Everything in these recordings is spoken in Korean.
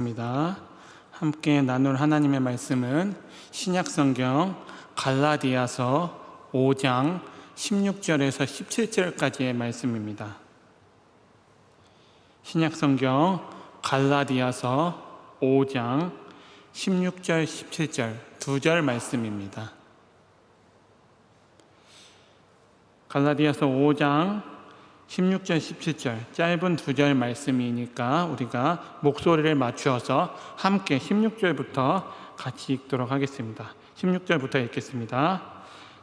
입니다. 함께 나눌 하나님의 말씀은 신약성경 갈라디아서 5장 16절에서 17절까지의 말씀입니다. 신약성경 갈라디아서 5장 16절 17절 두 절 말씀입니다. 갈라디아서 5장 16절 17절 짧은 두 절 말씀이니까 우리가 목소리를 맞추어서 함께 16절부터 같이 읽도록 하겠습니다. 16절부터 읽겠습니다.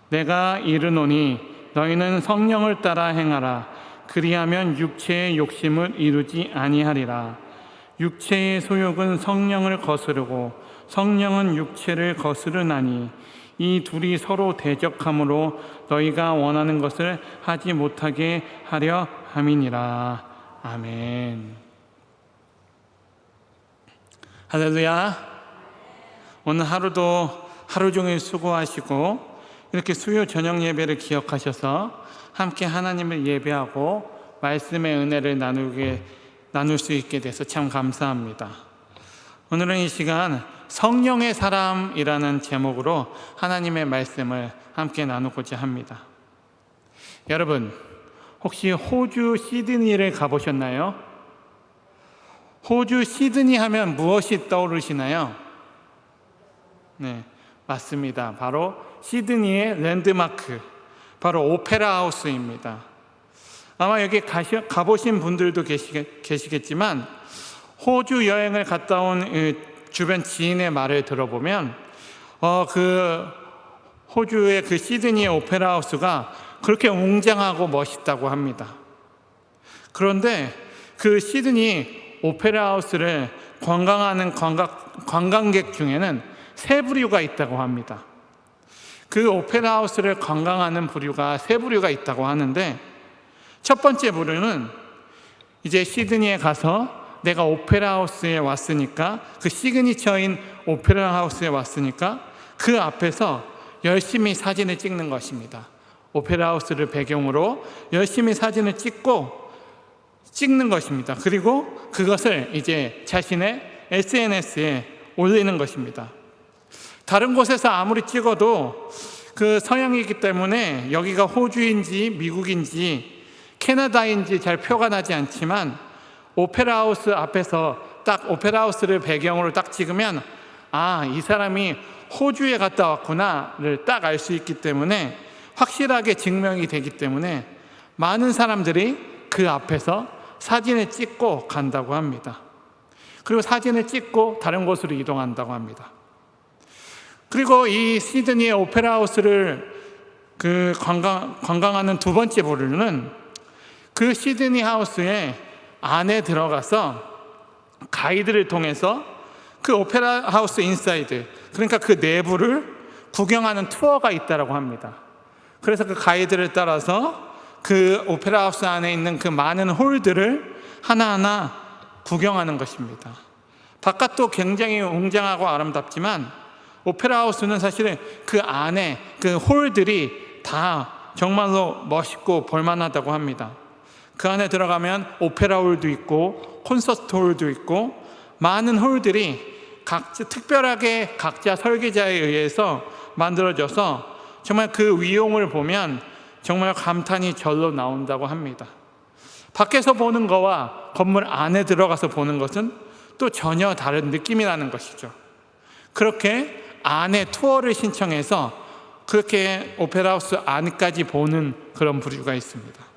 내가 이르노니 너희는 성령을 따라 행하라. 그리하면 육체의 욕심을 이루지 아니하리라. 육체의 소욕은 성령을 거스르고 성령은 육체를 거스르나니 이 둘이 서로 대적함으로 너희가 원하는 것을 하지 못하게 하려 함이니라. 아멘. 할렐루야. 오늘 하루도 하루 종일 수고하시고 이렇게 수요 저녁 예배를 기억하셔서 함께 하나님을 예배하고 말씀의 은혜를 나눌 수 있게 돼서 참 감사합니다. 오늘은 이 시간 성령의 사람이라는 제목으로 하나님의 말씀을 함께 나누고자 합니다. 여러분, 혹시 호주 시드니를 가보셨나요? 호주 시드니 하면 무엇이 떠오르시나요? 네, 맞습니다. 바로 시드니의 랜드마크, 바로 오페라 하우스입니다. 아마 여기 가보신 분들도 계시겠지만 호주 여행을 갔다 온 주변 지인의 말을 들어보면 그 호주의 그 시드니의 오페라 하우스가 그렇게 웅장하고 멋있다고 합니다. 그런데 그 시드니 오페라 하우스를 관광하는 관광객 중에는 세 부류가 있다고 합니다. 그 오페라 하우스를 관광하는 부류가 세 부류가 있다고 하는데, 첫 번째 부류는 이제 시드니에 가서 내가 오페라 하우스에 왔으니까, 그 시그니처인 오페라 하우스에 왔으니까 그 앞에서 열심히 사진을 찍는 것입니다. 오페라 하우스를 배경으로 열심히 사진을 찍는 것입니다. 그리고 그것을 이제 자신의 SNS에 올리는 것입니다. 다른 곳에서 아무리 찍어도 그 서양이기 때문에 여기가 호주인지 미국인지 캐나다인지 잘 표가 나지 않지만, 오페라 하우스 앞에서 딱 오페라 하우스를 배경으로 딱 찍으면 이 사람이 호주에 갔다 왔구나를 딱 알 수 있기 때문에, 확실하게 증명이 되기 때문에 많은 사람들이 그 앞에서 사진을 찍고 간다고 합니다. 그리고 사진을 찍고 다른 곳으로 이동한다고 합니다. 그리고 이 시드니의 오페라 하우스를 관광하는 두 번째 부류는 그 시드니 하우스에 안에 들어가서 가이드를 통해서 그 오페라 하우스 인사이드, 그러니까 그 내부를 구경하는 투어가 있다고 합니다. 그래서 그 가이드를 따라서 그 오페라 하우스 안에 있는 그 많은 홀들을 하나하나 구경하는 것입니다. 바깥도 굉장히 웅장하고 아름답지만 오페라 하우스는 사실은 그 안에 그 홀들이 다 정말로 멋있고 볼만하다고 합니다. 그 안에 들어가면 오페라 홀도 있고 콘서트 홀도 있고 많은 홀들이 특별하게 각자 설계자에 의해서 만들어져서 정말 그 위용을 보면 정말 감탄이 절로 나온다고 합니다. 밖에서 보는 거와 건물 안에 들어가서 보는 것은 또 전혀 다른 느낌이 나는 것이죠. 그렇게 안에 투어를 신청해서 그렇게 오페라 하우스 안까지 보는 그런 부류가 있습니다.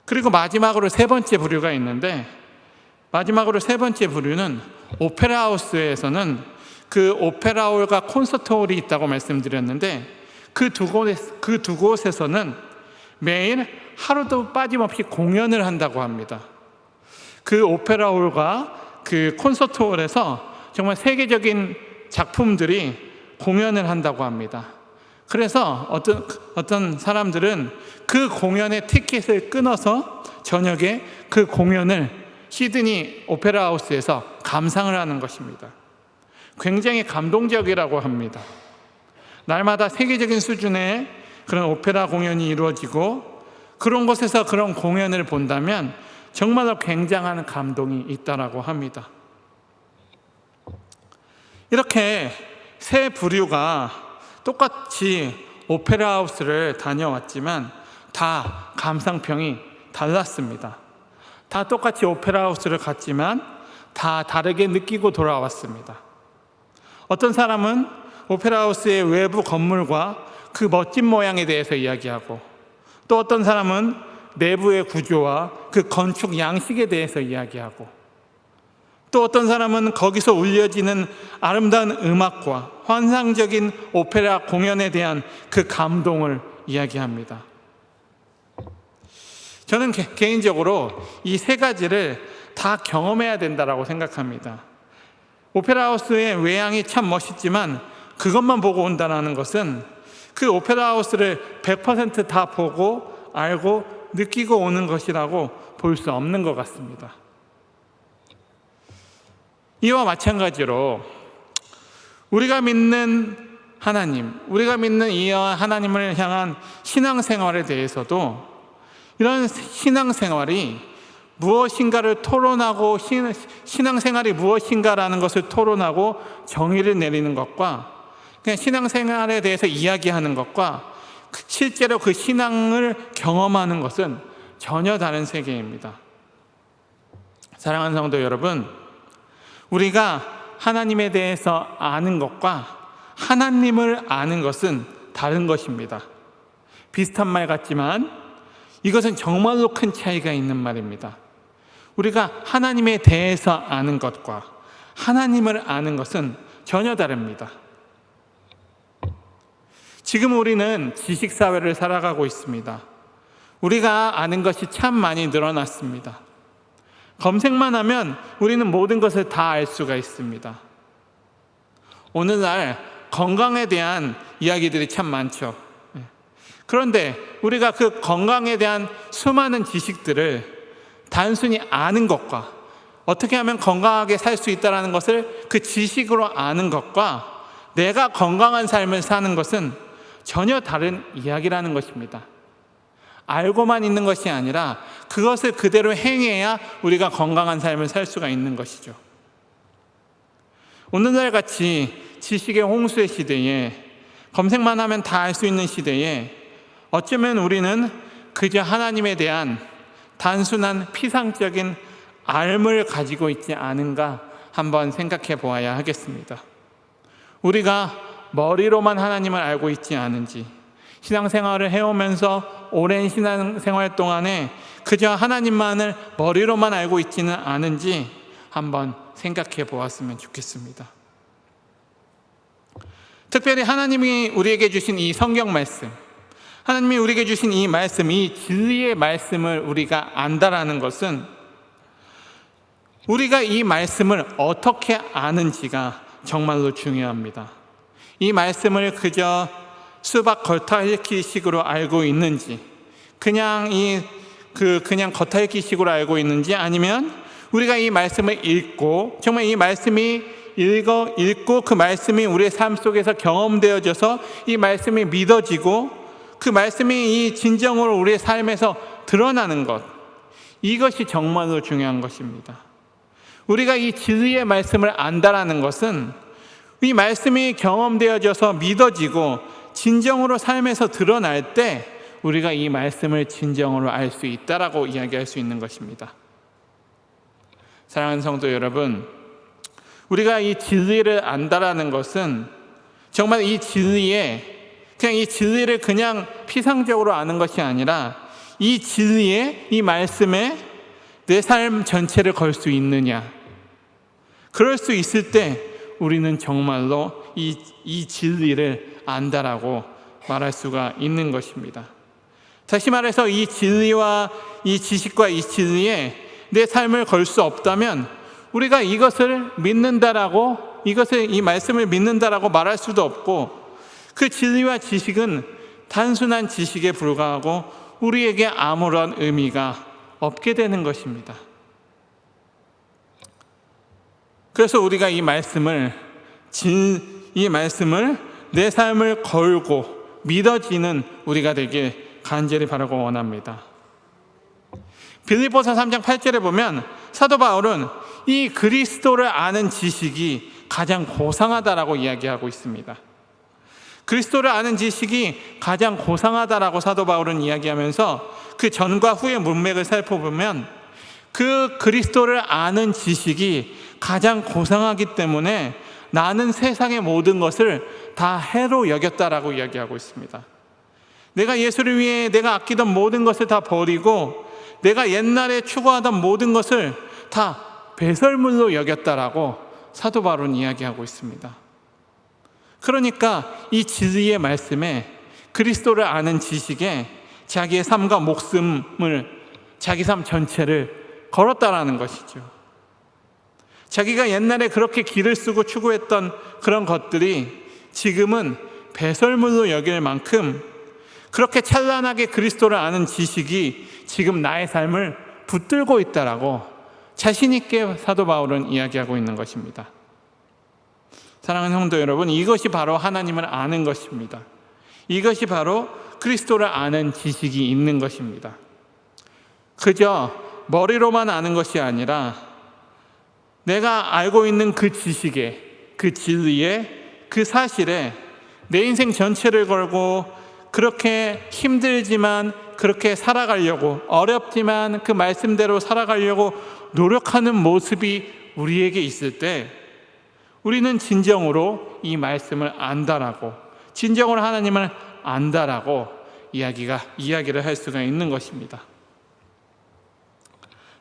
그리고 마지막으로 세 번째 부류가 있는데, 마지막으로 세 번째 부류는 오페라 하우스에서는 그 오페라 홀과 콘서트 홀이 있다고 말씀드렸는데, 그 두 곳에서는 매일 하루도 빠짐없이 공연을 한다고 합니다. 그 오페라 홀과 그 콘서트 홀에서 정말 세계적인 작품들이 공연을 한다고 합니다. 그래서 어떤 사람들은 그 공연의 티켓을 끊어서 저녁에 그 공연을 시드니 오페라 하우스에서 감상을 하는 것입니다. 굉장히 감동적이라고 합니다. 날마다 세계적인 수준의 그런 오페라 공연이 이루어지고, 그런 곳에서 그런 공연을 본다면 정말로 굉장한 감동이 있다라고 합니다. 이렇게 세 부류가 똑같이 오페라 하우스를 다녀왔지만 다 감상평이 달랐습니다. 다 똑같이 오페라 하우스를 갔지만 다 다르게 느끼고 돌아왔습니다. 어떤 사람은 오페라 하우스의 외부 건물과 그 멋진 모양에 대해서 이야기하고, 또 어떤 사람은 내부의 구조와 그 건축 양식에 대해서 이야기하고, 또 어떤 사람은 거기서 울려지는 아름다운 음악과 환상적인 오페라 공연에 대한 그 감동을 이야기합니다. 저는 개인적으로 이 세 가지를 다 경험해야 된다고 생각합니다. 오페라 하우스의 외양이 참 멋있지만 그것만 보고 온다는 것은 그 오페라 하우스를 100% 다 보고 알고 느끼고 오는 것이라고 볼 수 없는 것 같습니다. 이와 마찬가지로 우리가 믿는 하나님, 우리가 믿는 이 하나님을 향한 신앙생활에 대해서도 이런 신앙생활이 무엇인가를 토론하고, 신앙생활이 무엇인가라는 것을 토론하고 정의를 내리는 것과, 그냥 신앙생활에 대해서 이야기하는 것과 실제로 그 신앙을 경험하는 것은 전혀 다른 세계입니다. 사랑하는 성도 여러분, 우리가 하나님에 대해서 아는 것과 하나님을 아는 것은 다른 것입니다. 비슷한 말 같지만 이것은 정말로 큰 차이가 있는 말입니다. 우리가 하나님에 대해서 아는 것과 하나님을 아는 것은 전혀 다릅니다. 지금 우리는 지식사회를 살아가고 있습니다. 우리가 아는 것이 참 많이 늘어났습니다. 검색만 하면 우리는 모든 것을 다 알 수가 있습니다. 오늘날 건강에 대한 이야기들이 참 많죠. 그런데 우리가 그 건강에 대한 수많은 지식들을 단순히 아는 것과, 어떻게 하면 건강하게 살 수 있다는 것을 그 지식으로 아는 것과 내가 건강한 삶을 사는 것은 전혀 다른 이야기라는 것입니다. 알고만 있는 것이 아니라 그것을 그대로 행해야 우리가 건강한 삶을 살 수가 있는 것이죠. 오늘날 같이 지식의 홍수의 시대에, 검색만 하면 다 알 수 있는 시대에 어쩌면 우리는 그저 하나님에 대한 단순한 피상적인 알을 가지고 있지 않은가 한번 생각해 보아야 하겠습니다. 우리가 머리로만 하나님을 알고 있지 않은지, 신앙생활을 해오면서 오랜 신앙생활 동안에 그저 하나님만을 머리로만 알고 있지는 않은지 한번 생각해 보았으면 좋겠습니다. 특별히 하나님이 우리에게 주신 이 성경 말씀, 하나님이 우리에게 주신 이 말씀, 이 진리의 말씀을 우리가 안다라는 것은 우리가 이 말씀을 어떻게 아는지가 정말로 중요합니다. 이 말씀을 그저 수박 겉핥기식으로 알고 있는지, 그냥 겉핥기식으로 알고 있는지, 아니면 우리가 이 말씀을 읽고 정말 이 말씀이 읽고 그 말씀이 우리의 삶 속에서 경험되어져서 이 말씀이 믿어지고 그 말씀이 이 진정으로 우리의 삶에서 드러나는 것, 이것이 정말로 중요한 것입니다. 우리가 이 진리의 말씀을 안다라는 것은 이 말씀이 경험되어져서 믿어지고 진정으로 삶에서 드러날 때 우리가 이 말씀을 진정으로 알 수 있다라고 이야기할 수 있는 것입니다. 사랑하는 성도 여러분, 우리가 이 진리를 안다라는 것은 정말 이 진리를 그냥 피상적으로 아는 것이 아니라 이 진리에, 이 말씀에 내 삶 전체를 걸 수 있느냐, 그럴 수 있을 때 우리는 정말로 이 진리를 안다라고 말할 수가 있는 것입니다. 다시 말해서 이 진리와 이 지식과 이 진리에 내 삶을 걸 수 없다면 우리가 이것을 믿는다라고, 이 말씀을 믿는다라고 말할 수도 없고, 그 진리와 지식은 단순한 지식에 불과하고 우리에게 아무런 의미가 없게 되는 것입니다. 그래서 우리가 이 말씀을 내 삶을 걸고 믿어지는 우리가 되길 간절히 바라고 원합니다. 빌립보서 3장 8절에 보면 사도 바울은 이 그리스도를 아는 지식이 가장 고상하다라고 이야기하고 있습니다. 그리스도를 아는 지식이 가장 고상하다라고 사도 바울은 이야기하면서 그 전과 후의 문맥을 살펴보면 그 그리스도를 아는 지식이 가장 고상하기 때문에 나는 세상의 모든 것을 다 해로 여겼다라고 이야기하고 있습니다. 내가 예수를 위해 내가 아끼던 모든 것을 다 버리고 내가 옛날에 추구하던 모든 것을 다 배설물로 여겼다라고 사도 바울은 이야기하고 있습니다. 그러니까 이 진리의 말씀에 그리스도를 아는 지식에 자기의 삶과 목숨을, 자기 삶 전체를 걸었다라는 것이죠. 자기가 옛날에 그렇게 길을 쓰고 추구했던 그런 것들이 지금은 배설물로 여길 만큼 그렇게 찬란하게 그리스도를 아는 지식이 지금 나의 삶을 붙들고 있다라고 자신 있게 사도 바울은 이야기하고 있는 것입니다. 사랑하는 성도 여러분, 이것이 바로 하나님을 아는 것입니다. 이것이 바로 그리스도를 아는 지식이 있는 것입니다. 그저 머리로만 아는 것이 아니라 내가 알고 있는 그 지식에, 그 진리에, 그 사실에 내 인생 전체를 걸고 그렇게 힘들지만 그렇게 살아가려고, 어렵지만 그 말씀대로 살아가려고 노력하는 모습이 우리에게 있을 때 우리는 진정으로 이 말씀을 안다라고, 진정으로 하나님을 안다라고 이야기를 할 수가 있는 것입니다.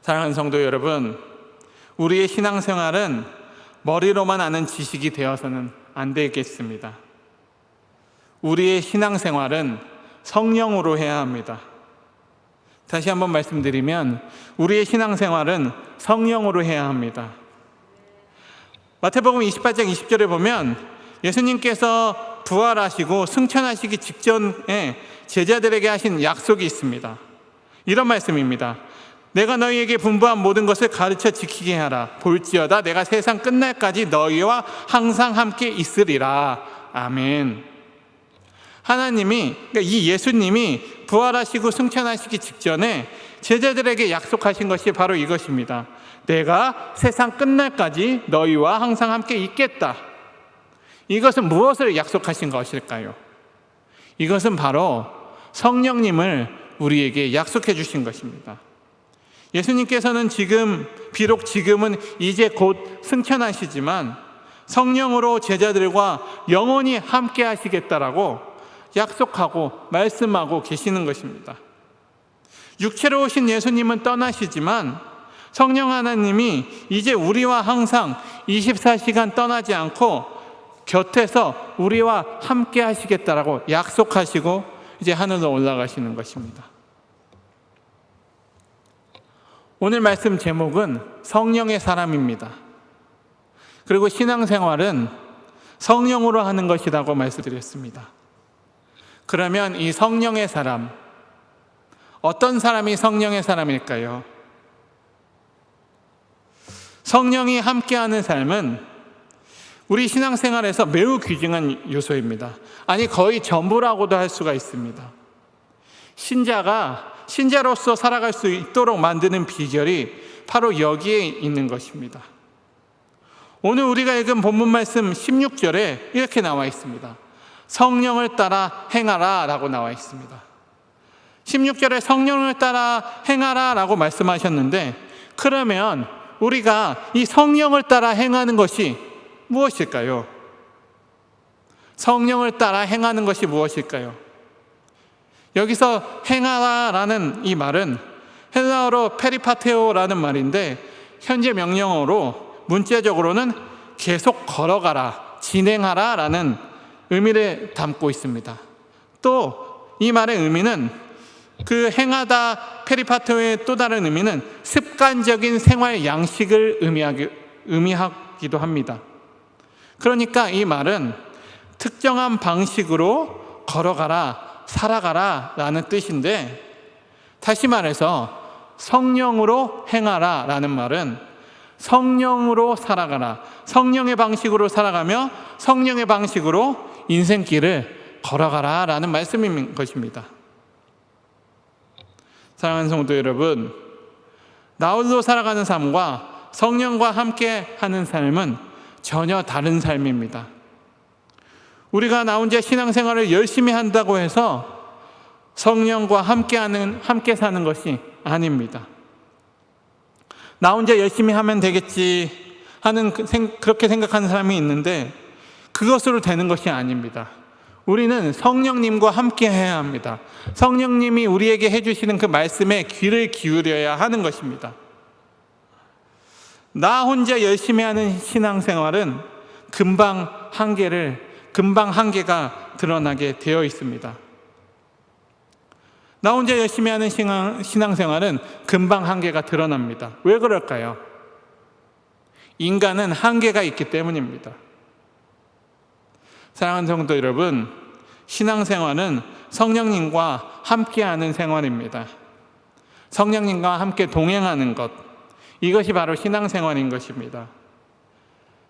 사랑하는 성도 여러분, 우리의 신앙생활은 머리로만 아는 지식이 되어서는 안 되겠습니다. 우리의 신앙생활은 성령으로 해야 합니다. 다시 한번 말씀드리면 우리의 신앙생활은 성령으로 해야 합니다. 마태복음 28장 20절에 보면 예수님께서 부활하시고 승천하시기 직전에 제자들에게 하신 약속이 있습니다. 이런 말씀입니다. 내가 너희에게 분부한 모든 것을 가르쳐 지키게 하라. 볼지어다 내가 세상 끝날까지 너희와 항상 함께 있으리라. 아멘. 하나님이, 그러니까 이 예수님이 부활하시고 승천하시기 직전에 제자들에게 약속하신 것이 바로 이것입니다. 내가 세상 끝날까지 너희와 항상 함께 있겠다. 이것은 무엇을 약속하신 것일까요? 이것은 바로 성령님을 우리에게 약속해 주신 것입니다. 예수님께서는 비록 지금은 이제 곧 승천하시지만 성령으로 제자들과 영원히 함께 하시겠다라고 약속하고 말씀하고 계시는 것입니다. 육체로 오신 예수님은 떠나시지만 성령 하나님이 이제 우리와 항상 24시간 떠나지 않고 곁에서 우리와 함께 하시겠다라고 약속하시고 이제 하늘로 올라가시는 것입니다. 오늘 말씀 제목은 성령의 사람입니다. 그리고 신앙생활은 성령으로 하는 것이라고 말씀드렸습니다. 그러면 이 성령의 사람, 어떤 사람이 성령의 사람일까요? 성령이 함께하는 삶은 우리 신앙생활에서 매우 귀중한 요소입니다. 아니, 거의 전부라고도 할 수가 있습니다. 신자로서 살아갈 수 있도록 만드는 비결이 바로 여기에 있는 것입니다. 오늘 우리가 읽은 본문 말씀 16절에 이렇게 나와 있습니다. 성령을 따라 행하라 라고 나와 있습니다. 16절에 성령을 따라 행하라 라고 말씀하셨는데, 그러면 우리가 이 성령을 따라 행하는 것이 무엇일까요? 성령을 따라 행하는 것이 무엇일까요? 여기서 행하라라는 이 말은 헬라어로 페리파테오라는 말인데, 현재 명령어로 문자적으로는 계속 걸어가라, 진행하라 라는 의미를 담고 있습니다. 또 이 말의 의미는, 그 행하다 페리파테오의 또 다른 의미는 습관적인 생활 양식을 의미하기도 합니다. 그러니까 이 말은 특정한 방식으로 걸어가라, 살아가라 라는 뜻인데, 다시 말해서 성령으로 행하라 라는 말은 성령으로 살아가라, 성령의 방식으로 살아가며 성령의 방식으로 인생길을 걸어가라 라는 말씀인 것입니다. 사랑하는 성도 여러분, 나 홀로 살아가는 삶과 성령과 함께 하는 삶은 전혀 다른 삶입니다. 우리가 나 혼자 신앙생활을 열심히 한다고 해서 성령과 함께 사는 것이 아닙니다. 나 혼자 열심히 하면 되겠지 하는 그렇게 생각하는 사람이 있는데 그것으로 되는 것이 아닙니다. 우리는 성령님과 함께 해야 합니다. 성령님이 우리에게 해주시는 그 말씀에 귀를 기울여야 하는 것입니다. 나 혼자 열심히 하는 신앙생활은 금방 한계가 드러나게 되어 있습니다. 나 혼자 열심히 하는 신앙생활은 금방 한계가 드러납니다. 왜 그럴까요? 인간은 한계가 있기 때문입니다. 사랑하는 성도 여러분, 신앙생활은 성령님과 함께하는 생활입니다. 성령님과 함께 동행하는 것, 이것이 바로 신앙생활인 것입니다.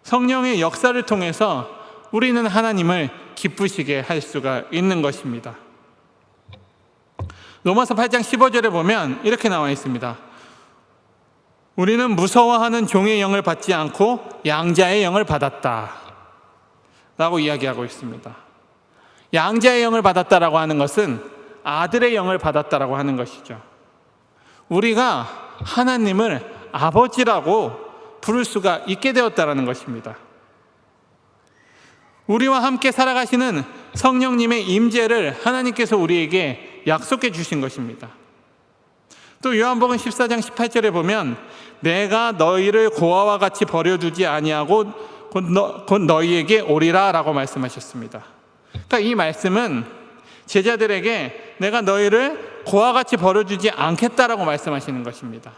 성령의 역사를 통해서 우리는 하나님을 기쁘시게 할 수가 있는 것입니다. 로마서 8장 15절에 보면 이렇게 나와 있습니다. 우리는 무서워하는 종의 영을 받지 않고 양자의 영을 받았다 라고 이야기하고 있습니다. 양자의 영을 받았다라고 하는 것은 아들의 영을 받았다라고 하는 것이죠. 우리가 하나님을 아버지라고 부를 수가 있게 되었다라는 것입니다. 우리와 함께 살아가시는 성령님의 임재를 하나님께서 우리에게 약속해 주신 것입니다. 또 요한복음 14장 18절에 보면 내가 너희를 고아와 같이 버려두지 아니하고 곧 너희에게 오리라 라고 말씀하셨습니다. 그러니까 이 말씀은 제자들에게 내가 너희를 고아와 같이 버려두지 않겠다라고 말씀하시는 것입니다.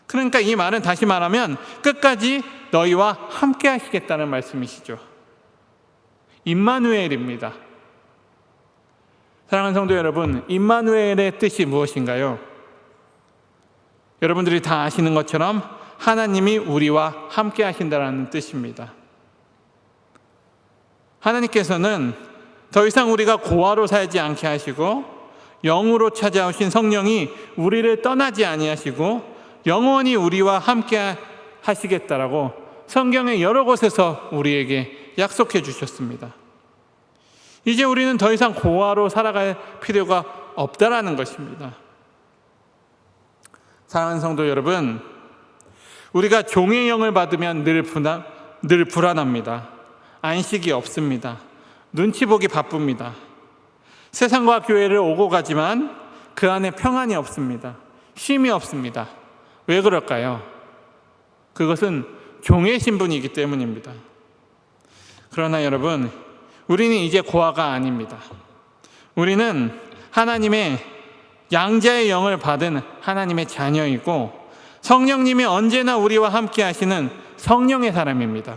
그러니까 이 말은 다시 말하면 끝까지 너희와 함께 하시겠다는 말씀이시죠. 임마누엘입니다. 사랑하는 성도 여러분, 임마누엘의 뜻이 무엇인가요? 여러분들이 다 아시는 것처럼 하나님이 우리와 함께 하신다는 뜻입니다. 하나님께서는 더 이상 우리가 고아로 살지 않게 하시고 영으로 찾아오신 성령이 우리를 떠나지 아니하시고 영원히 우리와 함께 하시겠다라고 성경의 여러 곳에서 우리에게 약속해 주셨습니다. 이제 우리는 더 이상 고아로 살아갈 필요가 없다라는 것입니다. 사랑하는 성도 여러분, 우리가 종의 영을 받으면 늘 불안합니다. 안식이 없습니다. 눈치 보기 바쁩니다. 세상과 교회를 오고 가지만 그 안에 평안이 없습니다. 쉼이 없습니다. 왜 그럴까요? 그것은 종의 신분이기 때문입니다. 그러나 여러분, 우리는 이제 고아가 아닙니다. 우리는 하나님의 양자의 영을 받은 하나님의 자녀이고 성령님이 언제나 우리와 함께 하시는 성령의 사람입니다.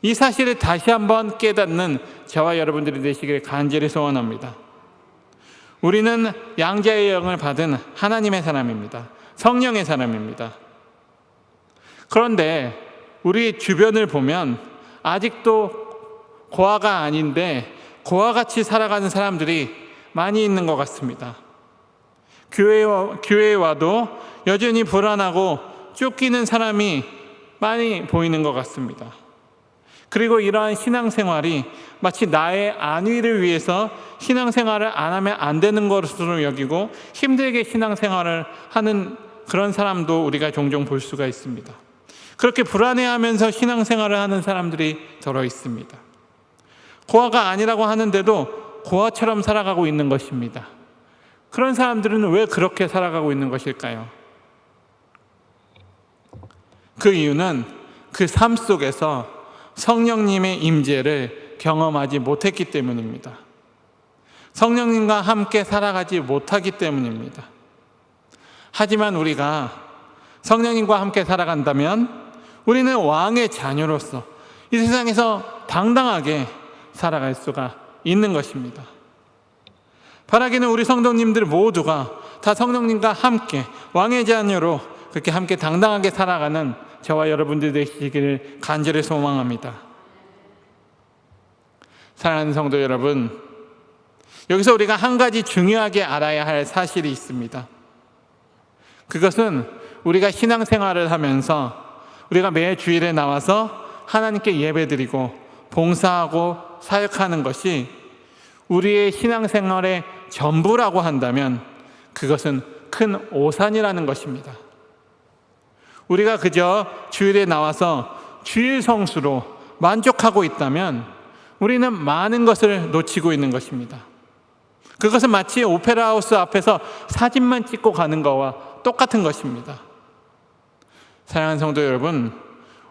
이 사실을 다시 한번 깨닫는 저와 여러분들이 되시길 간절히 소원합니다. 우리는 양자의 영을 받은 하나님의 사람입니다. 성령의 사람입니다. 그런데 우리 주변을 보면 아직도 고아가 아닌데 고아같이 살아가는 사람들이 많이 있는 것 같습니다. 교회에 와도 여전히 불안하고 쫓기는 사람이 많이 보이는 것 같습니다. 그리고 이러한 신앙생활이 마치 나의 안위를 위해서 신앙생활을 안 하면 안 되는 것으로 여기고 힘들게 신앙생활을 하는 그런 사람도 우리가 종종 볼 수가 있습니다. 그렇게 불안해하면서 신앙생활을 하는 사람들이 더러 있습니다. 고아가 아니라고 하는데도 고아처럼 살아가고 있는 것입니다. 그런 사람들은 왜 그렇게 살아가고 있는 것일까요? 그 이유는 그 삶 속에서 성령님의 임재를 경험하지 못했기 때문입니다. 성령님과 함께 살아가지 못하기 때문입니다. 하지만 우리가 성령님과 함께 살아간다면 우리는 왕의 자녀로서 이 세상에서 당당하게 살아갈 수가 있는 것입니다. 바라기는 우리 성도님들 모두가 다 성령님과 함께 왕의 자녀로 그렇게 함께 당당하게 살아가는 저와 여러분들 되시기를 간절히 소망합니다. 사랑하는 성도 여러분, 여기서 우리가 한 가지 중요하게 알아야 할 사실이 있습니다. 그것은 우리가 신앙생활을 하면서 우리가 매 주일에 나와서 하나님께 예배드리고 봉사하고 사역하는 것이 우리의 신앙생활의 전부라고 한다면 그것은 큰 오산이라는 것입니다. 우리가 그저 주일에 나와서 주일 성수로 만족하고 있다면 우리는 많은 것을 놓치고 있는 것입니다. 그것은 마치 오페라 하우스 앞에서 사진만 찍고 가는 것과 똑같은 것입니다. 사랑하는 성도 여러분,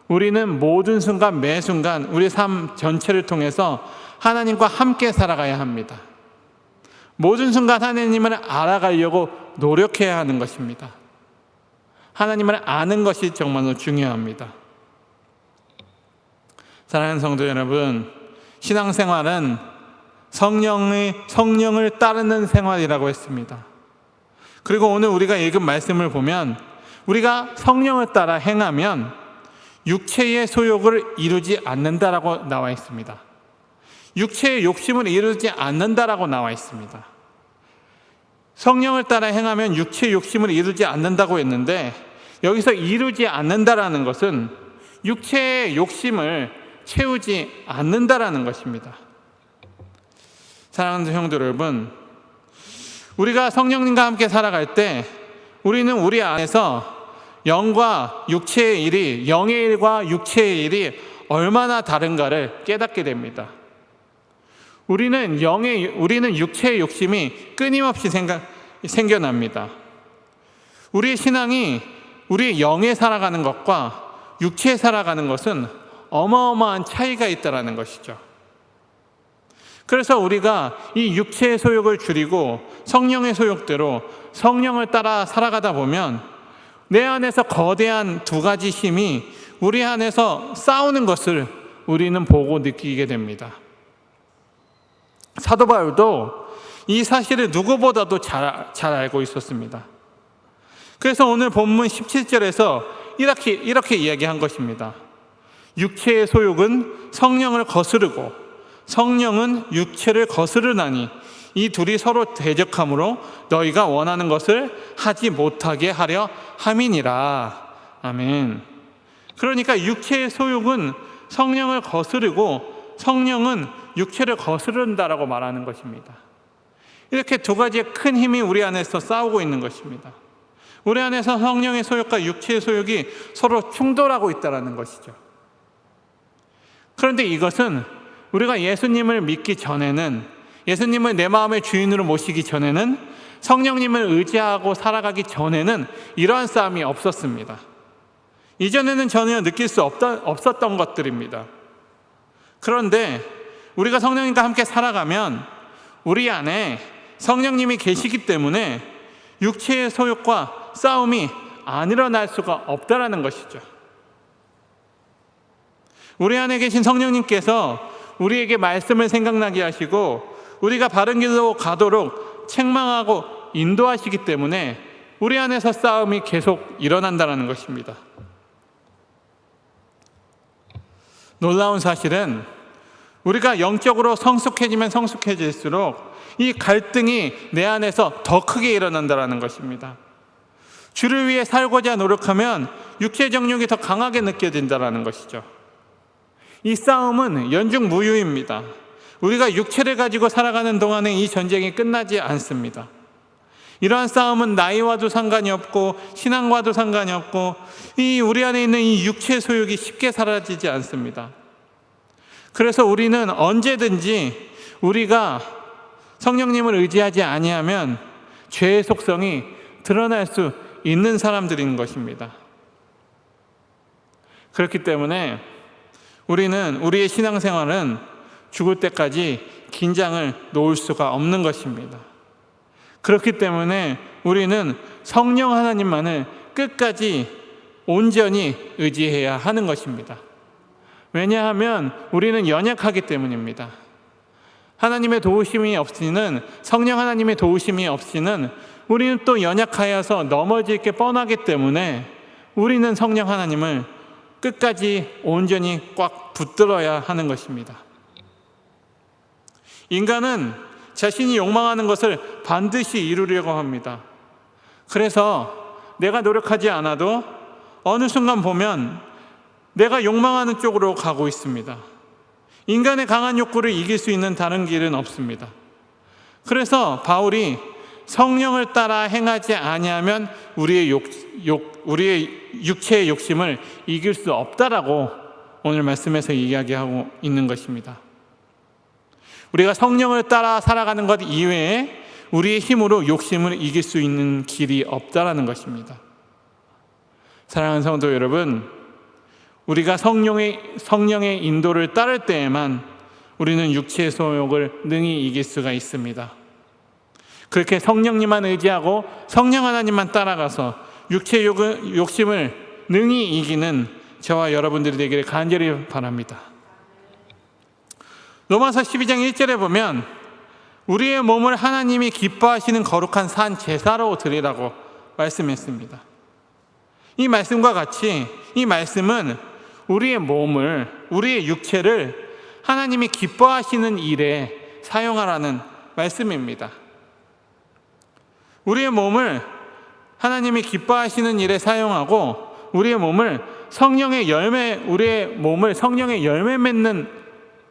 우리는 모든 순간 매 순간 우리 삶 전체를 통해서 하나님과 함께 살아가야 합니다. 모든 순간 하나님을 알아가려고 노력해야 하는 것입니다. 하나님을 아는 것이 정말로 중요합니다. 사랑하는 성도 여러분, 신앙생활은 성령을 따르는 생활이라고 했습니다. 그리고 오늘 우리가 읽은 말씀을 보면 우리가 성령을 따라 행하면 육체의 소욕을 이루지 않는다라고 나와 있습니다. 육체의 욕심을 이루지 않는다라고 나와 있습니다. 성령을 따라 행하면 육체의 욕심을 이루지 않는다고 했는데 여기서 이루지 않는다라는 것은 육체의 욕심을 채우지 않는다라는 것입니다. 사랑하는 성도 여러분, 우리가 성령님과 함께 살아갈 때 우리는 우리 안에서 영과 육체의 일이, 영의 일과 육체의 일이 얼마나 다른가를 깨닫게 됩니다. 우리는 육체의 욕심이 끊임없이 생겨납니다. 우리의 신앙이 우리의 영에 살아가는 것과 육체에 살아가는 것은 어마어마한 차이가 있다는 것이죠. 그래서 우리가 이 육체의 소욕을 줄이고 성령의 소욕대로 성령을 따라 살아가다 보면 내 안에서 거대한 두 가지 힘이 우리 안에서 싸우는 것을 우리는 보고 느끼게 됩니다. 사도 바울도 이 사실을 누구보다도 잘 알고 있었습니다. 그래서 오늘 본문 17절에서 이렇게 이야기한 것입니다. 육체의 소욕은 성령을 거스르고 성령은 육체를 거스르나니 이 둘이 서로 대적함으로 너희가 원하는 것을 하지 못하게 하려 함이니라. 아멘. 그러니까 육체의 소욕은 성령을 거스르고 성령은 육체를 거스른다라고 말하는 것입니다. 이렇게 두 가지의 큰 힘이 우리 안에서 싸우고 있는 것입니다. 우리 안에서 성령의 소욕과 육체의 소욕이 서로 충돌하고 있다는 것이죠. 그런데 이것은 우리가 예수님을 믿기 전에는, 예수님을 내 마음의 주인으로 모시기 전에는, 성령님을 의지하고 살아가기 전에는 이러한 싸움이 없었습니다. 이전에는 전혀 느낄 수 없었던 것들입니다. 그런데 우리가 성령님과 함께 살아가면 우리 안에 성령님이 계시기 때문에 육체의 소욕과 싸움이 안 일어날 수가 없다라는 것이죠. 우리 안에 계신 성령님께서 우리에게 말씀을 생각나게 하시고 우리가 바른 길로 가도록 책망하고 인도하시기 때문에 우리 안에서 싸움이 계속 일어난다는 것입니다. 놀라운 사실은 우리가 영적으로 성숙해지면 성숙해질수록 이 갈등이 내 안에서 더 크게 일어난다는 것입니다. 주를 위해 살고자 노력하면 육체 정욕이 더 강하게 느껴진다는 것이죠. 이 싸움은 연중무휴입니다. 우리가 육체를 가지고 살아가는 동안에 이 전쟁이 끝나지 않습니다. 이러한 싸움은 나이와도 상관이 없고 신앙과도 상관이 없고 우리 안에 있는 이 육체 소욕이 쉽게 사라지지 않습니다. 그래서 우리는 언제든지 우리가 성령님을 의지하지 아니하면 죄의 속성이 드러날 수 있는 사람들인 것입니다. 그렇기 때문에 우리는 우리의 신앙생활은 죽을 때까지 긴장을 놓을 수가 없는 것입니다. 그렇기 때문에 우리는 성령 하나님만을 끝까지 온전히 의지해야 하는 것입니다. 왜냐하면 우리는 연약하기 때문입니다. 하나님의 도우심이 없이는, 성령 하나님의 도우심이 없이는 우리는 또 연약하여서 넘어질 게 뻔하기 때문에 우리는 성령 하나님을 끝까지 온전히 꽉 붙들어야 하는 것입니다. 인간은 자신이 욕망하는 것을 반드시 이루려고 합니다. 그래서 내가 노력하지 않아도 어느 순간 보면 내가 욕망하는 쪽으로 가고 있습니다. 인간의 강한 욕구를 이길 수 있는 다른 길은 없습니다. 그래서 바울이 성령을 따라 행하지 아니하면 우리의 육체의 욕심을 이길 수 없다라고 오늘 말씀에서 이야기하고 있는 것입니다. 우리가 성령을 따라 살아가는 것 이외에 우리의 힘으로 욕심을 이길 수 있는 길이 없다라는 것입니다. 사랑하는 성도 여러분, 우리가 성령의 인도를 따를 때에만 우리는 육체의 소욕을 능히 이길 수가 있습니다. 그렇게 성령님만 의지하고 성령 하나님만 따라가서 육체의 욕심을 능히 이기는 저와 여러분들이 되기를 간절히 바랍니다. 로마서 12장 1절에 보면 우리의 몸을 하나님이 기뻐하시는 거룩한 산 제사로 드리라고 말씀했습니다. 이 말씀과 같이 이 말씀은 우리의 몸을, 우리의 육체를 하나님이 기뻐하시는 일에 사용하라는 말씀입니다. 우리의 몸을 하나님이 기뻐하시는 일에 사용하고 우리의 몸을 성령의 열매 맺는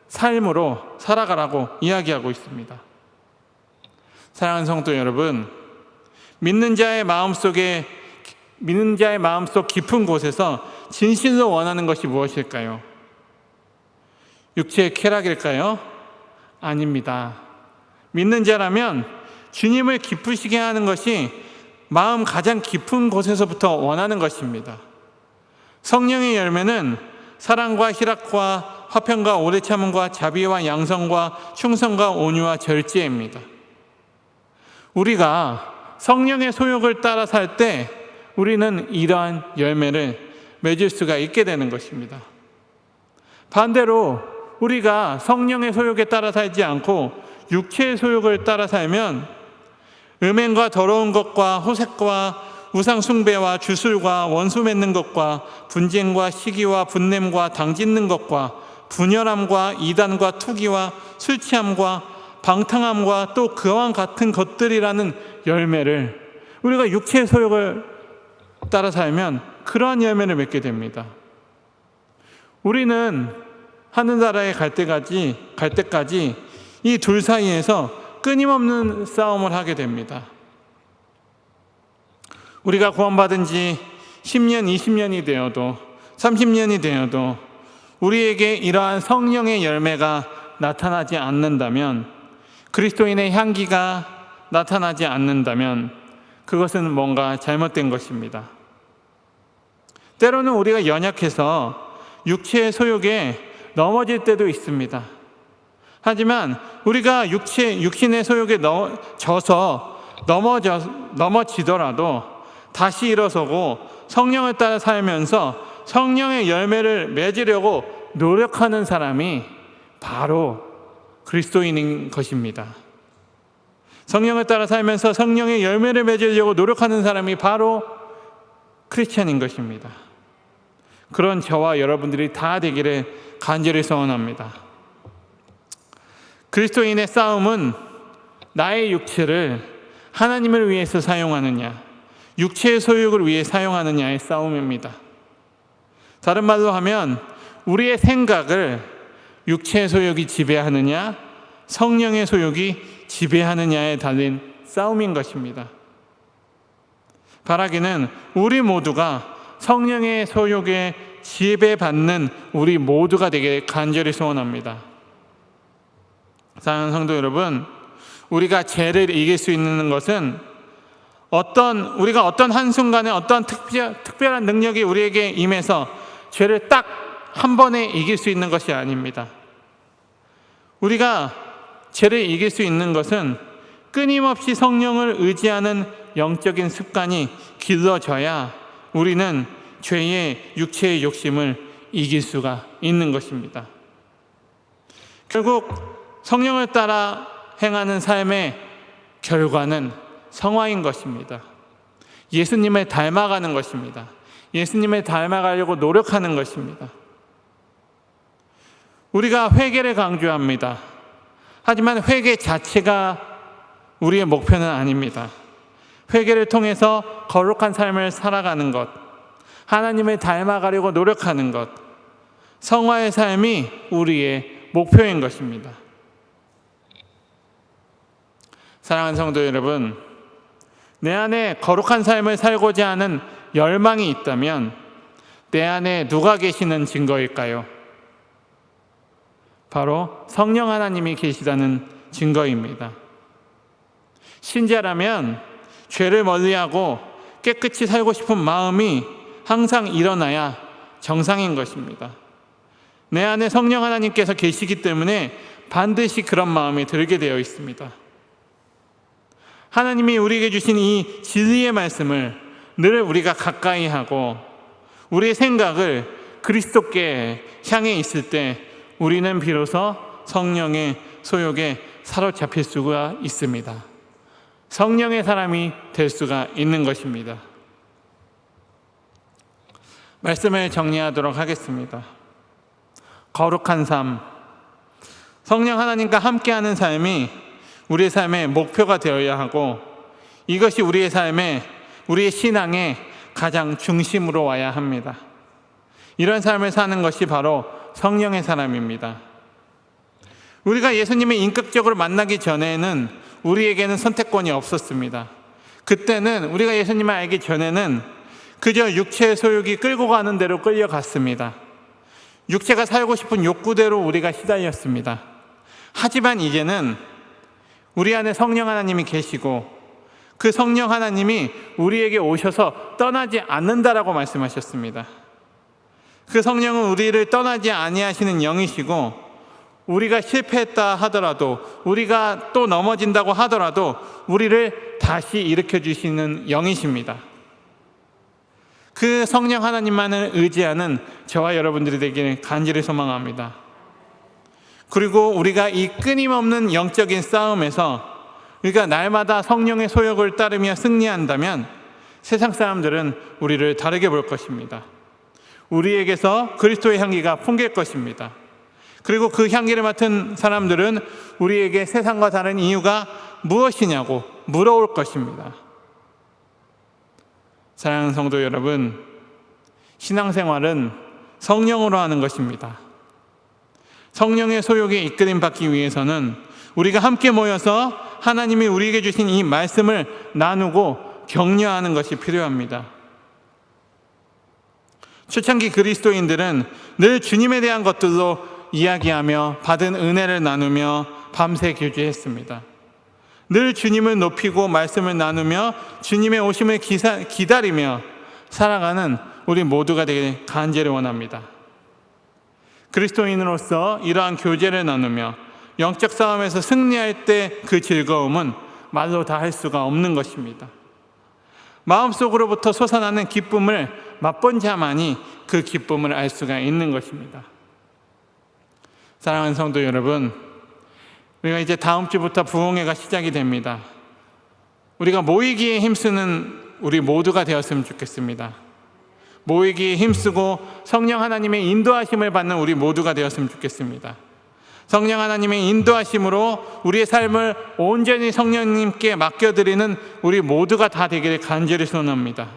삶으로 살아가라고 이야기하고 있습니다. 사랑하는 성도 여러분, 믿는 자의 마음속 깊은 곳에서 진실로 원하는 것이 무엇일까요? 육체의 쾌락일까요? 아닙니다. 믿는 자라면 주님을 기쁘시게 하는 것이 마음 가장 깊은 곳에서부터 원하는 것입니다. 성령의 열매는 사랑과 희락과 화평과 오래 참음과 자비와 양성과 충성과 온유와 절제입니다. 우리가 성령의 소욕을 따라 살 때 우리는 이러한 열매를 맺을 수가 있게 되는 것입니다. 반대로 우리가 성령의 소욕에 따라 살지 않고 육체의 소욕을 따라 살면 음행과 더러운 것과 호색과 우상 숭배와 주술과 원수 맺는 것과 분쟁과 시기와 분냄과 당짓는 것과 분열함과 이단과 투기와 술 취함과 방탕함과 또 그와 같은 것들이라는 열매를 우리가 육체의 소욕을 따라 살면 그러한 열매를 맺게 됩니다. 우리는 하늘나라에 갈 때까지 이 둘 사이에서 끊임없는 싸움을 하게 됩니다. 우리가 구원받은 지 10년, 20년이 되어도 30년이 되어도 우리에게 이러한 성령의 열매가 나타나지 않는다면, 그리스도인의 향기가 나타나지 않는다면 그것은 뭔가 잘못된 것입니다. 때로는 우리가 연약해서 육체의 소욕에 넘어질 때도 있습니다. 하지만 우리가 육신의 소욕에 져서 넘어지더라도 다시 일어서고 성령을 따라 살면서 성령의 열매를 맺으려고 노력하는 사람이 바로 그리스도인인 것입니다. 성령을 따라 살면서 성령의 열매를 맺으려고 노력하는 사람이 바로 크리스찬인 것입니다. 그런 저와 여러분들이 다 되기를 간절히 소원합니다. 그리스도인의 싸움은 나의 육체를 하나님을 위해서 사용하느냐, 육체의 소욕을 위해 사용하느냐의 싸움입니다. 다른 말로 하면 우리의 생각을 육체의 소욕이 지배하느냐, 성령의 소욕이 지배하느냐에 달린 싸움인 것입니다. 바라기는 우리 모두가 성령의 소욕에 지배받는 우리 모두가 되길 간절히 소원합니다. 사랑하는 성도 여러분, 우리가 죄를 이길 수 있는 것은 우리가 어떤 한순간에 어떤 특별한 능력이 우리에게 임해서 죄를 딱 한 번에 이길 수 있는 것이 아닙니다. 우리가 죄를 이길 수 있는 것은 끊임없이 성령을 의지하는 영적인 습관이 길러져야 우리는 죄의 육체의 욕심을 이길 수가 있는 것입니다. 결국 성령을 따라 행하는 삶의 결과는 성화인 것입니다. 예수님을 닮아가는 것입니다. 예수님을 닮아가려고 노력하는 것입니다. 우리가 회개를 강조합니다. 하지만 회개 자체가 우리의 목표는 아닙니다. 회개를 통해서 거룩한 삶을 살아가는 것, 하나님을 닮아가려고 노력하는 것, 성화의 삶이 우리의 목표인 것입니다. 사랑하는 성도 여러분, 내 안에 거룩한 삶을 살고자 하는 열망이 있다면 내 안에 누가 계시는 증거일까요? 바로 성령 하나님이 계시다는 증거입니다. 신자라면 죄를 멀리하고 깨끗이 살고 싶은 마음이 항상 일어나야 정상인 것입니다. 내 안에 성령 하나님께서 계시기 때문에 반드시 그런 마음이 들게 되어 있습니다. 하나님이 우리에게 주신 이 진리의 말씀을 늘 우리가 가까이 하고 우리의 생각을 그리스도께 향해 있을 때 우리는 비로소 성령의 소욕에 사로잡힐 수가 있습니다. 성령의 사람이 될 수가 있는 것입니다. 말씀을 정리하도록 하겠습니다. 거룩한 삶, 성령 하나님과 함께하는 삶이 우리의 삶의 목표가 되어야 하고 이것이 우리의 삶에, 우리의 신앙의 가장 중심으로 와야 합니다. 이런 삶을 사는 것이 바로 성령의 사람입니다. 우리가 예수님을 인격적으로 만나기 전에는 우리에게는 선택권이 없었습니다. 그때는 우리가 예수님을 알기 전에는 그저 육체의 소욕이 끌고 가는 대로 끌려갔습니다. 육체가 살고 싶은 욕구대로 우리가 시달렸습니다. 하지만 이제는 우리 안에 성령 하나님이 계시고 그 성령 하나님이 우리에게 오셔서 떠나지 않는다라고 말씀하셨습니다. 그 성령은 우리를 떠나지 아니하시는 영이시고 우리가 실패했다 하더라도 우리가 또 넘어진다고 하더라도 우리를 다시 일으켜 주시는 영이십니다. 그 성령 하나님만을 의지하는 저와 여러분들이 되기를 간절히 소망합니다. 그리고 우리가 이 끊임없는 영적인 싸움에서 우리가 날마다 성령의 소욕을 따르며 승리한다면 세상 사람들은 우리를 다르게 볼 것입니다. 우리에게서 그리스도의 향기가 풍길 것입니다. 그리고 그 향기를 맡은 사람들은 우리에게 세상과 다른 이유가 무엇이냐고 물어올 것입니다. 사랑하는 성도 여러분, 신앙생활은 성령으로 하는 것입니다. 성령의 소욕에 이끌림 받기 위해서는 우리가 함께 모여서 하나님이 우리에게 주신 이 말씀을 나누고 격려하는 것이 필요합니다. 초창기 그리스도인들은 늘 주님에 대한 것들로 이야기하며 받은 은혜를 나누며 밤새 교제했습니다. 늘 주님을 높이고 말씀을 나누며 주님의 오심을 기다리며 살아가는 우리 모두가 되길 간절히 원합니다. 그리스도인으로서 이러한 교제를 나누며 영적 싸움에서 승리할 때 그 즐거움은 말로 다 할 수가 없는 것입니다. 마음속으로부터 솟아나는 기쁨을 맛본 자만이 그 기쁨을 알 수가 있는 것입니다. 사랑하는 성도 여러분, 우리가 이제 다음 주부터 부흥회가 시작이 됩니다. 우리가 모이기에 힘쓰는 우리 모두가 되었으면 좋겠습니다. 모이기에 힘쓰고 성령 하나님의 인도하심을 받는 우리 모두가 되었으면 좋겠습니다. 성령 하나님의 인도하심으로 우리의 삶을 온전히 성령님께 맡겨드리는 우리 모두가 다 되기를 간절히 소원합니다.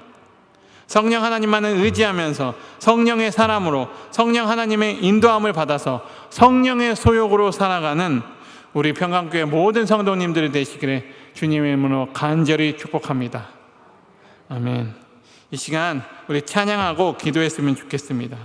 성령 하나님만을 의지하면서 성령의 사람으로 성령 하나님의 인도함을 받아서 성령의 소욕으로 살아가는 우리 평강교회 모든 성도님들이 되시기를 주님의 이름으로 간절히 축복합니다. 아멘. 이 시간 우리 찬양하고 기도했으면 좋겠습니다.